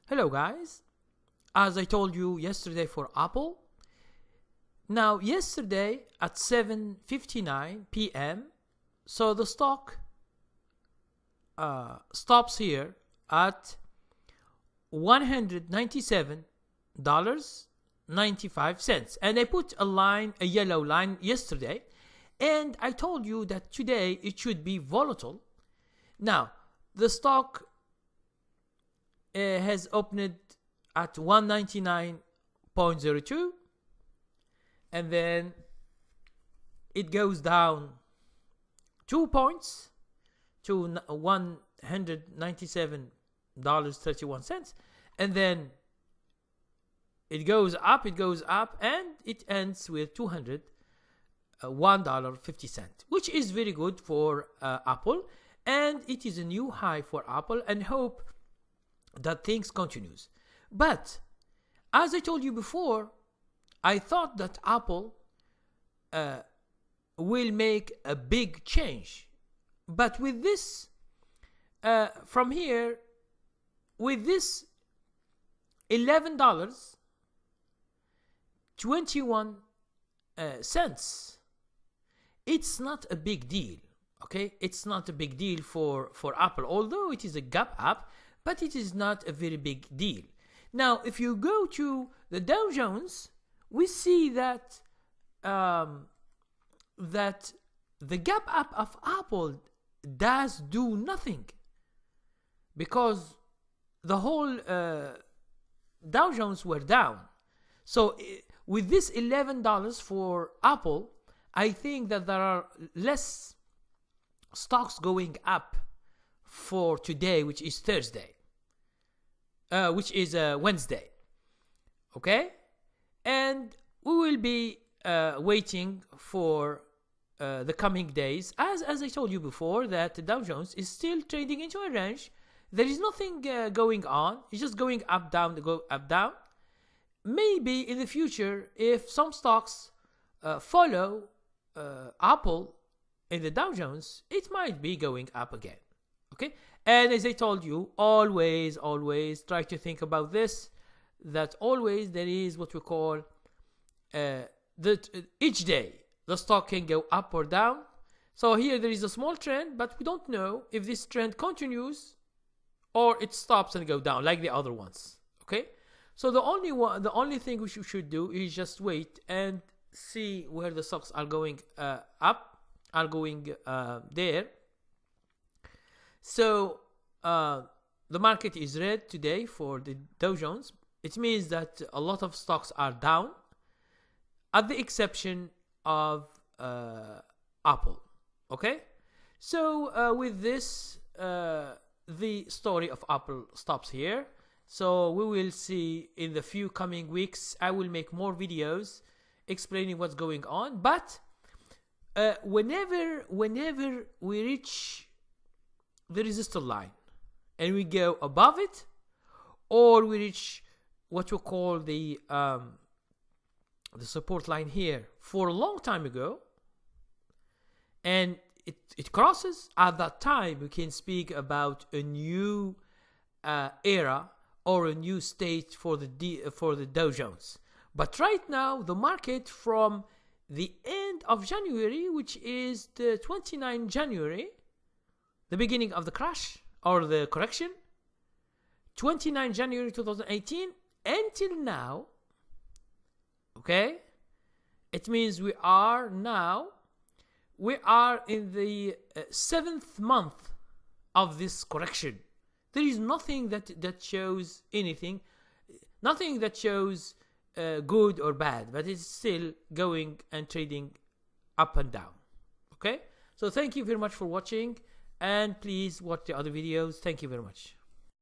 Hello guys, as I told you yesterday for Apple, now yesterday at 7:59 p.m. so the stock stops here at $197.95, and I put a yellow line yesterday, and I told you that today it should be volatile. Now the stock has opened at 199.02, and then it goes down 2 points to $197.31, and then it goes up, and it ends with $201.50, which is very good for Apple, and it is a new high for Apple, and hope that things continues. But as I told you before, I thought that Apple will make a big change, but with this from here, with this $11.21, it's not a big deal. Okay, it's not a big deal for Apple, although it is a gap up, but it is not a very big deal. Now, if you go to the Dow Jones, we see that that the gap up of Apple does do nothing, because the whole Dow Jones were down. So with this $11 for Apple, I think that there are less stocks going up for today, which is Thursday, which is Wednesday. Okay, and we will be waiting for the coming days, as I told you before, that the Dow Jones is still trading into a range. There is nothing going on. It's just going up, down, go up, down. Maybe in the future, if some stocks follow Apple in the Dow Jones, it might be going up again. Okay, and as I told you, always try to think about this, that always there is what we call that each day the stock can go up or down. So here there is a small trend, but we don't know if this trend continues or it stops and go down like the other ones. Okay, so the only thing we should do is just wait and see where the stocks are going up, are going there. So the market is red today for the Dow Jones. It means that a lot of stocks are down, at the exception of Apple. Okay, so with this, the story of Apple stops here. So we will see in the few coming weeks. I will make more videos explaining what's going on. But whenever we reach the resistance line and we go above it, or we reach what we call the support line here for a long time ago, and it crosses, at that time we can speak about a new era or a new state for the Dow Jones. But right now the market, from the end of January, which is the 29th January, the beginning of the crash or the correction, 29 January 2018 until now, okay, it means we are in the 7th month of this correction. There is nothing that shows anything, nothing that shows good or bad, but it's still going and trading up and down. Okay, so thank you very much for watching, and please watch the other videos. Thank you very much.